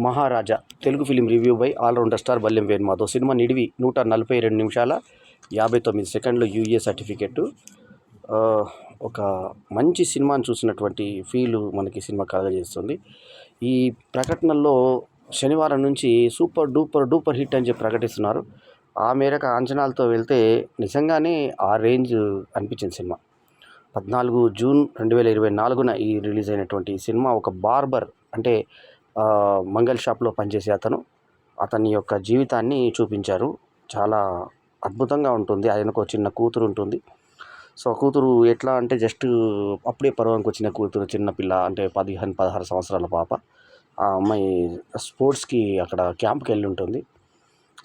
Maharaja Telugu film review by all rounder star Ballem Venumadhav. Cinema నిడివి 142 నిమిషాల 59 సెకండ్లు యూఏ సర్టిఫికెట్. ఒక మంచి సినిమాని చూసినటువంటి ఫీలు మనకి సినిమా కలగజేస్తుంది. ఈ ప్రకటనల్లో శనివారం నుంచి సూపర్ డూపర్ హిట్ అని చెప్పి ప్రకటిస్తున్నారు. ఆ మేరకు అంచనాలతో వెళ్తే నిజంగానే ఆ రేంజ్ అనిపించింది సినిమా. 14 జూన్ 2024న ఈ రిలీజ్ అయినటువంటి సినిమా ఒక బార్బర్ అంటే మంగళ షాప్లో పనిచేసే అతని యొక్క జీవితాన్ని చూపించారు. చాలా అద్భుతంగా ఉంటుంది. ఆయనకు ఒక చిన్న కూతురు ఉంటుంది. సో కూతురు ఎట్లా అంటే జస్ట్ అప్పుడే పరువానికి వచ్చిన కూతురు, చిన్నపిల్ల అంటే 15-16 సంవత్సరాల పాప. ఆ అమ్మాయి స్పోర్ట్స్కి అక్కడ క్యాంప్కి వెళ్ళి ఉంటుంది.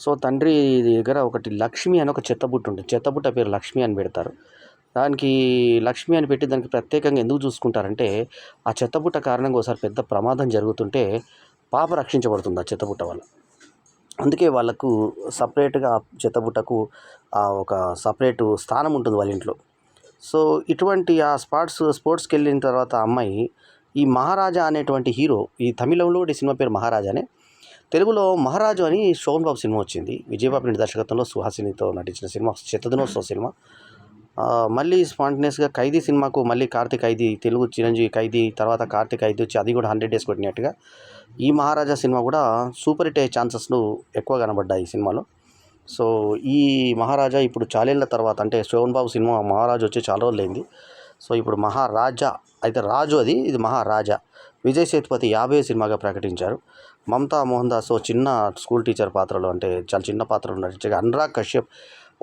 సో తండ్రి దగ్గర ఒకటి లక్ష్మి అని ఒక చెత్తబుట్ట ఉంటుంది. చెత్తబుట్ట పేరు లక్ష్మి అని పెడతారు. దానికి లక్ష్మి అని పెట్టి దానికి ప్రత్యేకంగా ఎందుకు చూసుకుంటారంటే ఆ చెత్తబుట్ట కారణంగా ఒకసారి పెద్ద ప్రమాదం జరుగుతుంటే పాప రక్షించబడుతుంది ఆ చెత్తబుట్ట వల్ల. అందుకే వాళ్ళకు సపరేట్గా చెత్తబుట్టకు ఒక సపరేటు స్థానం ఉంటుంది వాళ్ళ ఇంట్లో. సో ఇటువంటి ఆ స్పోర్ట్స్కి వెళ్ళిన తర్వాత అమ్మాయి ఈ మహారాజా అనేటువంటి హీరో, ఈ తమిళంలో ఈ సినిమా పేరు మహారాజానే, తెలుగులో మహారాజు అని శోభన్ బాబు సినిమా వచ్చింది. విజయబాబు రెడ్డి దర్శకత్వంలో సుహాసినితో నటించిన సినిమా, శతదినోత్సవ సినిమా. మళ్ళీ స్పాంటేనియస్గా ఖైదీ సినిమాకు మళ్ళీ కార్తీక్ ఖైదీ, తెలుగు చిరంజీవి ఖైదీ తర్వాత కార్తీక్ ఖైదీ వచ్చి అది కూడా 100 days కొట్టినట్టుగా ఈ మహారాజా సినిమా కూడా సూపర్ హిట్ అయ్యే ఛాన్సెస్లు ఎక్కువ కనబడ్డాయి ఈ సినిమాలో. సో ఈ మహారాజా ఇప్పుడు చాలేళ్ల తర్వాత, అంటే శోభన్ బాబు సినిమా మహారాజు వచ్చి చాలా రోజులైంది. సో ఇప్పుడు మహారాజా అయితే రాజు, ఇది మహారాజా. విజయ్ సేతుపతి 50వ సినిమాగా ప్రకటించారు. మమతా మోహన్ దాస్ చిన్న స్కూల్ టీచర్ పాత్రలో, అంటే చాలా చిన్న పాత్రలో నటించగా, అనురాగ్ కశ్యప్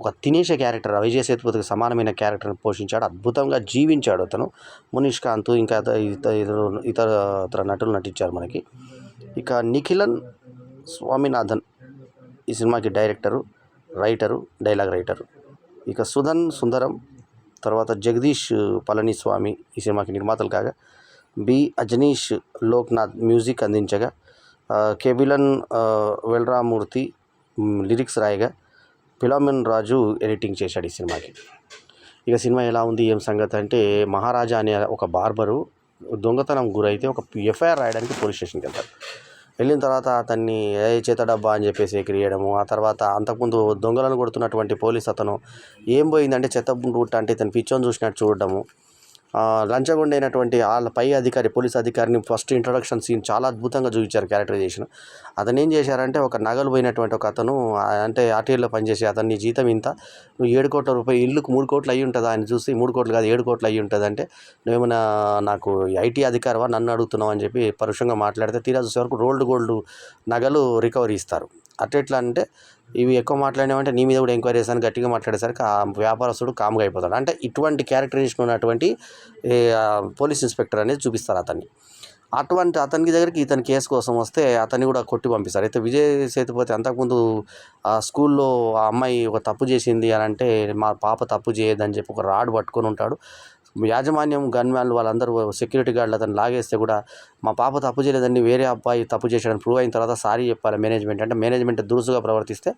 ఒక తినేసే క్యారెక్టర్, విజయ్ సేతుపతికి సమానమైన క్యారెక్టర్ని పోషించాడు. అద్భుతంగా జీవించాడు అతను. మునీష్ కాంత్ ఇంకా ఇతర నటులు నటించారు మనకి. ఇక నిఖిలన్ స్వామినాథన్ ఈ సినిమాకి డైరెక్టరు, రైటరు, డైలాగ్ రైటరు. ఇక సుందరం తర్వాత జగదీష్ పళనిస్వామి ఈ సినిమాకి నిర్మాతలు కాగా, బి అజనీష్ లోక్నాథ్ మ్యూజిక్ అందించగా, కెబిలన్ వెల్రామూర్తి లిరిక్స్ రాయగా, ఫిలామిన్ రాజు ఎడిటింగ్ చేశాడు ఈ సినిమాకి. ఇక సినిమా ఎలా ఉంది ఏం సంగతి అంటే, మహారాజా అనే ఒక బార్బరు దొంగతనం గురైతే ఒక ఎఫ్ఐఆర్ రాయడానికి పోలీస్ స్టేషన్కి వెళ్తారు. వెళ్ళిన తర్వాత అతన్ని చేత డబ్బా అని చెప్పేసి ఎక్కిరియడము. ఆ తర్వాత అంతకుముందు దొంగలను కొడుతున్నటువంటి పోలీస్ అతను ఏం పోయిందంటే చెత్త బుట్ట అంటే ఇతను పిచ్చోని చూసినట్టు చూడడము. లంచగొండైనటువంటి వాళ్ళ పై అధికారి, పోలీస్ అధికారిని ఫస్ట్ ఇంట్రడక్షన్ సీన్ చాలా అద్భుతంగా చూపించారు క్యారెక్టరైజేషన్. అతను ఏం చేశారంటే ఒక నగలు పోయినటువంటి ఒక అతను, అంటే ఆర్టీఐలో పనిచేసే అతన్ని జీతం ఇంత, నువ్వు 7 కోట్ల రూపాయలు, ఇల్లుకు 3 కోట్లు అయ్యి ఉంటుందా అని చూసి, 3 కోట్లు కాదు 7 కోట్లు అయ్యి ఉంటుంది అంటే, నువ్వేమైనా నాకు ఐటీ అధికారివా నన్ను అడుగుతున్నావు అని చెప్పి పరుషంగా మాట్లాడితే, తీరా చూసే వరకు రోల్డ్ గోల్డ్ నగలు రికవరీ ఇస్తారు. అట్లా అంటే ఇవి ఎక్కువ మాట్లాడినామంటే నీ మీద కూడా ఎంక్వైరీ చేశాను గట్టిగా మాట్లాడేసరికి ఆ వ్యాపారస్తుడు కామ్గా అయిపోతాడు. అంటే ఇటువంటి క్యారెక్టరైజేషన్ ఉన్నటువంటి పోలీస్ ఇన్స్పెక్టర్ అనేది చూపిస్తారు అతన్ని. అటువంటి అతనికి దగ్గరికి ఇతని కేసు కోసం వస్తే అతన్ని కూడా కొట్టి పంపిస్తారు. అయితే విజయ్ సేతుపతి అంతకుముందు ఆ స్కూల్లో ఆ అమ్మాయి ఒక తప్పు చేసింది అని అంటే, మా పాప తప్పు చేయదని చెప్పి ఒక రాడ్ పట్టుకొని ఉంటాడు. యాజమాన్యం గన్మ్యాన్లు వాళ్ళందరూ సెక్యూరిటీ గార్డులు అతను లాగేస్తే కూడా, మా పాప తప్పు చేయలేదండి, వేరే అబ్బాయి తప్పు చేశాడని ప్రూవ్ అయిన తర్వాత సారీ చెప్పాలి మేనేజ్మెంట్ అంటే, మేనేజ్మెంట్ దురుసుగా ప్రవర్తిస్తే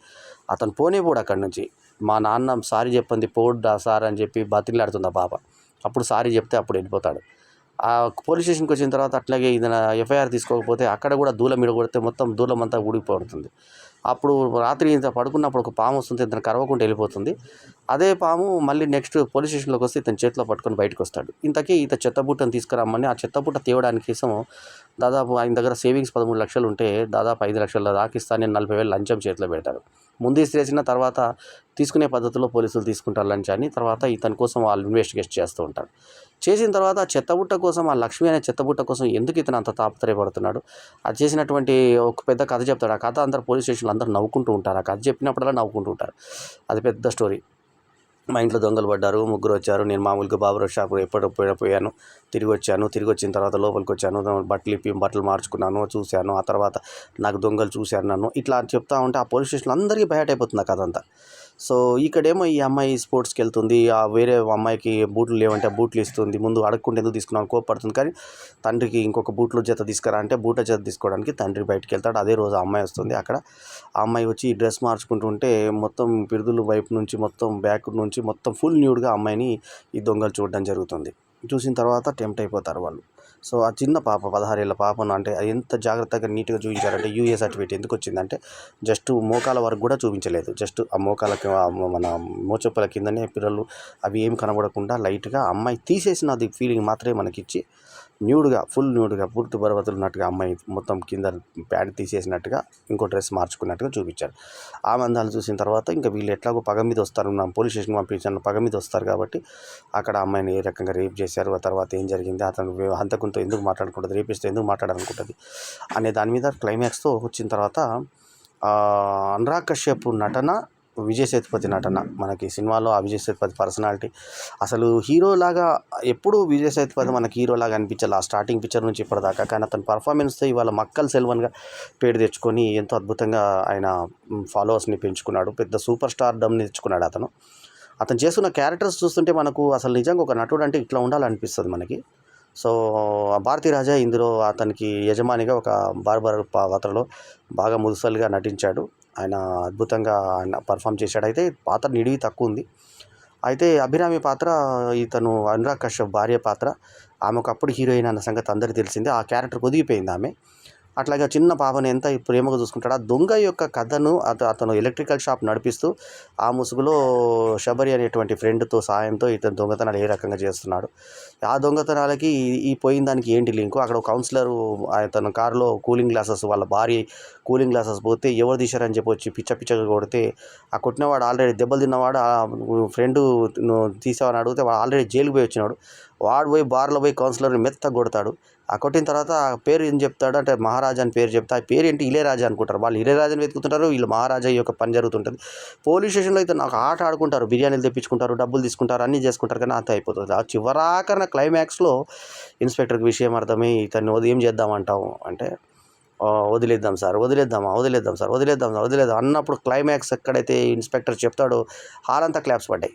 అతను పోడు అక్కడి నుంచి. మా నాన్న సారీ చెప్పింది పోడ్డా సార్ అని చెప్పి బతిలాడుతుంది ఆ పాప. అప్పుడు సారీ చెప్తే అప్పుడు వెళ్ళిపోతాడు. ఆ పోలీస్ స్టేషన్కి వచ్చిన తర్వాత అట్లాగే ఏదైనా ఎఫ్ఐఆర్ తీసుకోకపోతే అక్కడ కూడా దూలం కొడితే మొత్తం దూలం అంతా ఊడిపోతుంది. అప్పుడు రాత్రి ఇంత పడుకున్నప్పుడు ఒక పాము వస్తుంది, ఇతను కరవకుండా వెళ్ళిపోతుంది. అదే పాము మళ్ళీ నెక్స్ట్ పోలీస్ స్టేషన్లోకి వస్తే ఇతను చేతిలో పట్టుకొని బయటకు వస్తాడు. ఇంతకీ చెత్తబుట్టను తీసుకురమ్మని, ఆ చెత్తబుట్ట తేవడానికి కోసం దాదాపు ఆయన దగ్గర సేవింగ్స్ 13 లక్షలు ఉంటే దాదాపు 5 లక్షల దాకా ఇస్తానని 40,000 లంచం చేతిలో పెడతారు. ముందు ఇసిరేసిన తర్వాత తీసుకునే పద్ధతిలో పోలీసులు తీసుకుంటారు లంచాన్ని. తర్వాత ఇతని కోసం వాళ్ళు ఇన్వెస్టిగేట్ చేస్తూ ఉంటారు. చేసిన తర్వాత ఆ చెత్తబుట్ట కోసం, ఆ లక్ష్మి అనే చెత్తబుట్ట కోసం ఎందుకు ఇతను అంత తాపత్రయపడుతున్నాడు, అది చేసినటువంటి ఒక పెద్ద కథ చెప్తాడు. ఆ కథ అందరూ పోలీస్ స్టేషన్లో అందరూ నవ్వుకుంటూ ఉంటారు. ఆ కథ చెప్పినప్పుడల్లా నవ్వుకుంటూ ఉంటారు. అది పెద్ద స్టోరీ. మా ఇంట్లో దొంగలు పడ్డారు, 3 వచ్చారు, నేను మామూలుగా బాబురావు షాపు ఎప్పుడో పోయాను, తిరిగి వచ్చిన తర్వాత లోపలికి వచ్చాను, బట్టలు మార్చుకున్నాను, చూశాను, ఆ తర్వాత నాకు దొంగలు చూశారు నన్ను, ఇట్లా చెప్తా ఉంటే ఆ పోలీస్ స్టేషన్లో అందరికీ బయట అయిపోతుంది ఆ కథ అంతా. సో ఇక్కడేమో ఈ అమ్మాయి స్పోర్ట్స్కి వెళ్తుంది, ఆ వేరే అమ్మాయికి బూట్లు లేవంటే బూట్లు ఇస్తుంది, ముందు అడగకుండా ఎందుకు తీసుకున్నాను కోపడుతుంది. కానీ తండ్రికి ఇంకొక బూట్లు జత తీసుకురా అంటే బూట్ల జత తీసుకోవడానికి తండ్రి బయటికి వెళ్తాడు. అదే రోజు ఆ అమ్మాయి వస్తుంది. అక్కడ ఆ అమ్మాయి వచ్చి డ్రెస్ మార్చుకుంటుంటే మొత్తం పిరుదుల వైపు నుంచి మొత్తం బ్యాక్ నుంచి మొత్తం ఫుల్ న్యూడ్గా అమ్మాయిని ఈ దొంగలు చూడడం జరుగుతుంది. చూసిన తర్వాత టెంప్ట్ అయిపోతారు వాళ్ళు. సో ఆ చిన్న పాప 16 ఏళ్ళ పాపను అంటే ఎంత జాగ్రత్తగా నీట్గా చూపించారంటే యూఏ సర్టిఫికేట్ ఎందుకు వచ్చిందంటే జస్ట్ మోకాల వరకు కూడా చూపించలేదు, జస్ట్ ఆ మోకాలకి మన మోచెప్పుల కిందనే పిల్లలు అవి ఏం కనబడకుండా లైట్గా అమ్మాయి తీసేసినది ఫీలింగ్ మాత్రమే మనకిచ్చి ఫుల్ న్యూడ్గా పూర్తి బరబతులు ఉన్నట్టుగా అమ్మాయి మొత్తం కింద ప్యాంట్ తీసేసినట్టుగా ఇంకో డ్రెస్ మార్చుకున్నట్టుగా చూపించారు. ఆ మందాలు చూసిన తర్వాత ఇంకా వీళ్ళు ఎట్లాగో పగ మీద వస్తారు, నా పోలీస్ స్టేషన్ పంపించాను, పగ మీద వస్తారు కాబట్టి అక్కడ అమ్మాయిని ఏ రకంగా రేప్ చేశారు, ఆ తర్వాత ఏం జరిగింది, అతను హంతకుంతో ఎందుకు మాట్లాడుకుంటుంది, రేపిస్తే ఎందుకు మాట్లాడాలనుకుంటుంది అనే దాని మీద క్లైమాక్స్తో వచ్చిన తర్వాత అనురాగ్ కశ్యప్ నటన, విజయ్ సేతుపతి నటన మనకి సినిమాలో ఆ విజయ్ సేతుపతి పర్సనాలిటీ అసలు హీరోలాగా ఎప్పుడూ విజయ్ సేతుపతి మనకి హీరోలాగా అనిపించాలి ఆ స్టార్టింగ్ పిక్చర్ నుంచి ఇప్పటిదాకా. కానీ అతని పర్ఫార్మెన్స్తో ఇవాళ మక్కల్ సెల్వన్గా పేరు తెచ్చుకొని ఎంతో అద్భుతంగా ఆయన ఫాలోవర్స్ని పెంచుకున్నాడు, పెద్ద సూపర్ స్టార్ డమ్ని తెచ్చుకున్నాడు అతను చేస్తున్న క్యారెక్టర్స్ చూస్తుంటే మనకు అసలు నిజంగా ఒక నటుడు అంటే ఇట్లా ఉండాలనిపిస్తుంది మనకి. సో భారతీ రాజా ఇందులో అతనికి యజమానిగా ఒక బార్బర్ పాత్రలో బాగా ముదుసలుగా నటించాడు. ఆయన అద్భుతంగా ఆయన పర్ఫామ్ చేశాడు. అయితే పాత్ర నిడివి తక్కువ ఉంది. అయితే అభిరామి పాత్ర ఇతను అనురాగ్ కశ్యప్ భార్య పాత్ర, ఆమె ఒకప్పుడు హీరోయిన్ అన్న సంగతి అందరికీ తెలిసిందే. ఆ క్యారెక్టర్ ఒదిగిపోయింది ఆమె. అట్లాగే చిన్న పాపని ఎంత ప్రేమగా చూసుకుంటాడు. ఆ దొంగ యొక్క కథను అతను ఎలక్ట్రికల్ షాప్ నడిపిస్తూ ఆ ముసుగులో శబరి అనేటువంటి ఫ్రెండ్తో సాయంతో ఇతను దొంగతనాలు ఏ రకంగా చేస్తున్నాడు, ఆ దొంగతనాలకి ఈ పోయిన దానికి ఏంటి లింకు. అక్కడ ఒక కౌన్సిలర్ అతను కారులో కూలింగ్ గ్లాసెస్ వాళ్ళ భార్య కూలింగ్ గ్లాసెస్ పోతే ఎవరు తీశారని చెప్పి వచ్చి పిచ్చగా కొడితే ఆ కొట్టినవాడు ఆల్రెడీ దెబ్బలు తిన్నవాడు ఆ ఫ్రెండ్ తీసావని అడిగితే వాడు ఆల్రెడీ జైలుకి పోయి వచ్చినాడు. వాడు పోయి బార్లో పోయి కౌన్సిలర్ని మెత్తగా కొడతాడు. ఆ కొట్టిన తర్వాత ఆ పేరు ఏం చెప్తాడు అంటే మహారాజా అని పేరు చెప్తా, ఆ పేరు ఏంటి ఇళయరాజా అనుకుంటారు. వాళ్ళు ఇళయరాజాని వెతుకుతుంటారు, వీళ్ళు మహారాజా యొక్క పని జరుగుతుంటుంది. పోలీస్ స్టేషన్లో అయితే నాకు ఆట ఆడుకుంటారు, బిర్యానీలు తెప్పించుకుంటారు, డబ్బులు తీసుకుంటారు, అన్నీ చేసుకుంటారు, కానీ అంత అయిపోతుంది. ఆ చివరాకన క్లైమాక్స్లో ఇన్స్పెక్టర్కి విషయం అర్థమై ఇతన్ని ఏం చేద్దామంటావు అంటే వదిలేద్దాం సార్ అన్నప్పుడు క్లైమాక్స్ ఎక్కడైతే ఇన్స్పెక్టర్ చెప్తాడో హాలంతా క్లాప్స్ పడ్డాయి.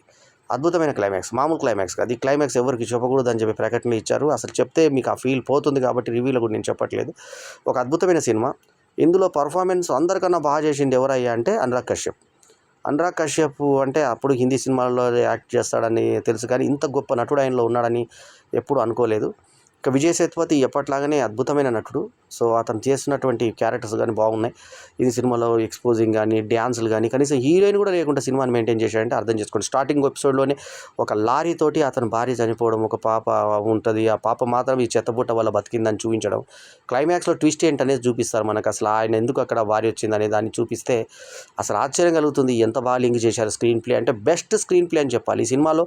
అద్భుతమైన క్లైమాక్స్, మామూలు క్లైమాక్స్ కాదు. ఈ క్లైమాక్స్ ఎవరికి చెప్పకూడదు అని చెప్పి ప్రకటనలు ఇచ్చారు. అసలు చెప్తే మీకు ఆ ఫీల్ పోతుంది కాబట్టి రివ్యూలో కూడా నేను చెప్పట్లేదు. ఒక అద్భుతమైన సినిమా. ఇందులో పర్ఫార్మెన్స్ అందరికన్నా బాగా చేసింది ఎవరయ్యా అంటే అనురాగ్ కశ్యప్ అంటే అప్పుడు హిందీ సినిమాల్లో యాక్ట్ చేస్తాడని తెలుసు, కానీ ఇంత గొప్ప నటుడు ఆయనలో ఉన్నాడని ఎప్పుడు అనుకోలేదు. ఇక విజయ్ సేతుపతి ఎప్పట్లాగానే అద్భుతమైన నటుడు. సో అతను చేస్తున్నటువంటి క్యారెక్టర్స్ కానీ బాగున్నాయి. ఇది సినిమాలో ఎక్స్పోజింగ్ కానీ డ్యాన్సులు కానీ కనీసం హీరోయిన్ కూడా లేకుండా సినిమాని మెయింటైన్ చేశాడంటే అర్థం చేసుకోండి. స్టార్టింగ్ ఎపిసోడ్లోనే ఒక లారీతోటి అతని భార్య చనిపోవడం, ఒక పాప ఉంటుంది, ఆ పాప మాత్రం ఈ చెత్తబుట్ట వల్ల బతికిందని చూపించడం, క్లైమాక్స్లో ట్విస్ట్ ఏంటనేది చూపిస్తారు మనకు. అసలు ఆయన ఎందుకు అక్కడ భార్య వచ్చిందనే దాన్ని చూపిస్తే అసలు ఆశ్చర్యం కలుగుతుంది. ఎంత బాగా లింక్ చేశారు స్క్రీన్ ప్లే అంటే బెస్ట్ స్క్రీన్ ప్లే అని చెప్పాలి. ఈ సినిమాలో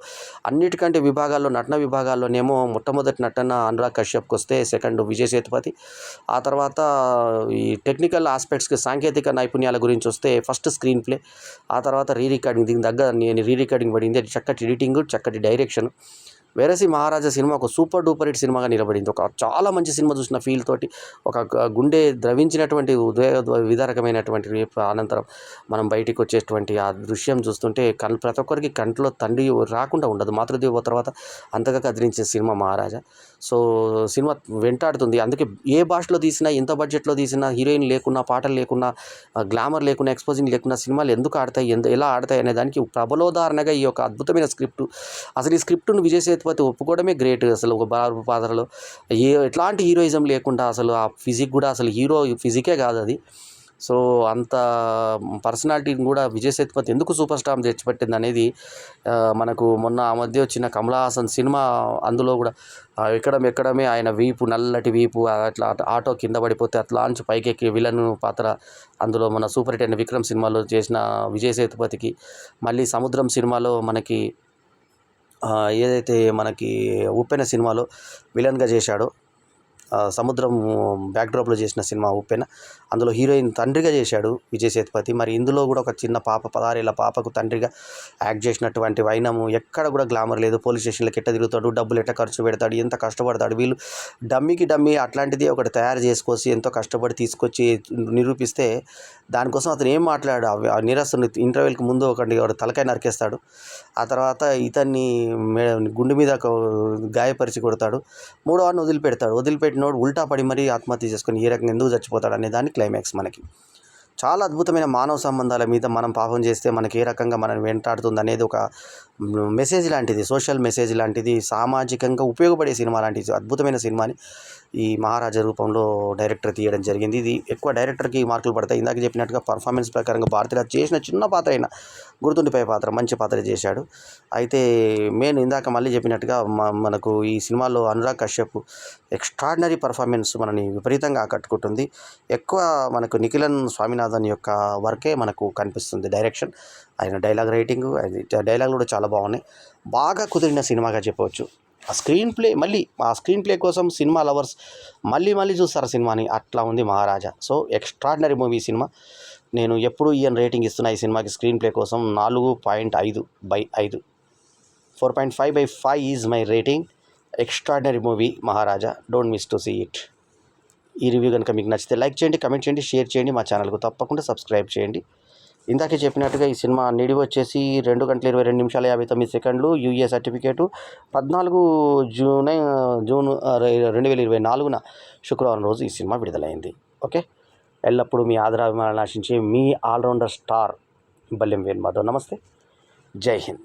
అన్నిటికంటే విభాగాల్లో నటన విభాగాల్లోనేమో మొట్టమొదటి నటన అనురాగ్ కశ్యప్కి వస్తే సెకండ్ విజయ్ సేతుపతి, ఆ తర్వాత ఈ టెక్నికల్ ఆస్పెక్ట్స్కి సాంకేతిక నైపుణ్యాల గురించి వస్తే ఫస్ట్ స్క్రీన్ ప్లే, ఆ తర్వాత రీరికార్డింగ్, దీని దగ్గర నేను రీరికార్డింగ్ పడింది, చక్కటి ఎడిటింగ్, చక్కటి డైరెక్షన్. వెరసి మహారాజా సినిమా ఒక సూపర్ డూపర్ హిట్ సినిమాగా నిలబడింది. ఒక చాలా మంచి సినిమా చూసిన ఫీల్ తోటి ఒక గుండె ద్రవించినటువంటి విదారకమైనటువంటి రేపు అనంతరం మనం బయటికి వచ్చేటువంటి ఆ దృశ్యం చూస్తుంటే ప్రతి ఒక్కరికి కంట్లో తండ్రి రాకుండా ఉండదు. మాతృదేవ తర్వాత అంతగా కదిలించిన సినిమా మహారాజా. సో సినిమా వెంటాడుతుంది. అందుకే ఏ భాషలో తీసినా, ఎంత బడ్జెట్లో తీసినా, హీరోయిన్ లేకున్నా, పాటలు లేకున్నా, గ్లామర్ లేకున్నా, ఎక్స్పోజింగ్ లేకున్నా సినిమాలు ఎందుకు ఆడతాయి, ఎలా ఆడతాయి అనే దానికి ప్రబలోదాహరణగా ఈ యొక్క అద్భుతమైన స్క్రిప్ట్. అసలు ఈ స్క్రిప్ట్ను విజయ్ సేతుపతి ఒప్పుకోవడమే గ్రేట్. అసలు ఒక పాత్రలో ఎట్లాంటి హీరోయిజం లేకుండా అసలు ఆ ఫిజిక్ కూడా అసలు హీరో ఫిజికే కాదు అది. సో అంత పర్సనాలిటీని కూడా విజయ్ సేతుపతి ఎందుకు సూపర్ స్టార్ తెచ్చిపెట్టింది అనేది మనకు మొన్న ఆ మధ్య వచ్చిన కమల్ హాసన్ సినిమా, అందులో కూడా ఎక్కడమే ఆయన వీపు, నల్లటి వీపు, అట్లా ఆటో కింద పడిపోతే అట్లాంటి పైకెక్కి విలన్ పాత్ర అందులో మన సూపర్ హిట్ అయిన విక్రమ్ సినిమాలో చేసిన విజయ్ సేతుపతికి, మళ్ళీ సముద్రం సినిమాలో మనకి ఏదైతే మనకి ఉప్పెన సినిమాలో విలన్గా చేశాడో, సముద్రం బ్యాక్డ్రాప్లో చేసిన సినిమా ఉప్పెన, అందులో హీరోయిన్ తండ్రిగా చేశాడు విజయ్ సేతుపతి. మరి ఇందులో కూడా ఒక చిన్న పాప 16 ఏళ్ళ పాపకు తండ్రిగా యాక్ట్ చేసినటువంటి వైనము. ఎక్కడ కూడా గ్లామర్ లేదు. పోలీస్ స్టేషన్లకు ఎట్ట తిరుగుతాడు, డబ్బులు ఎట్ట ఖర్చు పెడతాడు, ఎంత కష్టపడతాడు. వీళ్ళు డమ్మీ అట్లాంటిది ఒకటి తయారు చేసుకొచ్చి ఎంతో కష్టపడి తీసుకొచ్చి నిరూపిస్తే దానికోసం అతను ఏం మాట్లాడు, ఆ నిరసన ఇంటర్వ్యూకి ముందు ఒకటి తలకాయ నరికేస్తాడు. ఆ తర్వాత ఇతన్ని గుండె మీద గాయపరిచి కొడతాడు. మూడో వాడిని వదిలిపెట్టినోడు ఉల్టా పడి మరీ ఆత్మహత్య చేసుకొని ఏ రకంగా ఎందుకు చచ్చిపోతాడు అనే దాన్ని క్లైమాక్స్ మనకి. చాలా అద్భుతమైన మానవ సంబంధాల మీద మనం పాపం చేస్తే మనకి ఏ రకంగా మనం వెంటాడుతుంది అనేది ఒక మెసేజ్ లాంటిది, సోషల్ మెసేజ్ లాంటిది, సామాజికంగా ఉపయోగపడే సినిమా లాంటిది అద్భుతమైన సినిమాని ఈ మహారాజా రూపంలో డైరెక్టర్ తీయడం జరిగింది. ఇది ఎక్కువ డైరెక్టర్కి మార్కులు పడతాయి. ఇందాక చెప్పినట్టుగా పర్ఫార్మెన్స్ ప్రకారంగా భారతీరాజ్ చేసిన చిన్న పాత్ర అయినా గుర్తుండిపోయే పాత్ర, మంచి పాత్ర చేశాడు. అయితే మెయిన్ ఇందాక మళ్ళీ చెప్పినట్టుగా మనకు ఈ సినిమాలో అనురాగ్ కశ్యప్ ఎక్స్ట్రాడినరీ పర్ఫార్మెన్స్ మనని విపరీతంగా ఆకట్టుకుంటుంది. ఎక్కువ మనకు నిఖిలన్ స్వామినాథన్ యొక్క వర్కే మనకు కనిపిస్తుంది. డైరెక్షన్, ఆయన డైలాగ్ రైటింగ్, అది డైలాగులు కూడా చాలా బాగున్నాయి. బాగా కుదిరిన సినిమాగా చెప్పవచ్చు. ఆ స్క్రీన్ ప్లే కోసం సినిమా లవర్స్ మళ్ళీ చూస్తారు సినిమాని, అట్లా ఉంది Maharaja. So extraordinary movie cinema. నేను ఎప్పుడు ఈయన రేటింగ్ ఇస్తున్నా ఈ సినిమాకి స్క్రీన్ ప్లే కోసం 4.5/5, 4.5/5 is my rating. Extraordinary movie Maharaja. Don't miss to see it. ఈ రివ్యూ కనుక మీకు నచ్చితే లైక్ చేయండి, కమెంట్ చేయండి, షేర్ చేయండి. మా ఛానల్కు తప్పకుండా సబ్స్క్రైబ్ చేయండి. ఇందాకే చెప్పినట్టుగా ఈ సినిమా నిడివి వచ్చేసి 2 గంటల 22 నిమిషాల 59 సెకండ్లు. యూఏ సర్టిఫికేటు 14 జూన్ 2024 శుక్రవారం రోజు ఈ సినిమా విడుదలైంది. ఓకే, ఎల్లప్పుడూ మీ ఆదరాభిమానాలు ఆశించే మీ ఆల్రౌండర్ స్టార్ బల్లెం వేణు మాధవ్. నమస్తే, జై హింద్.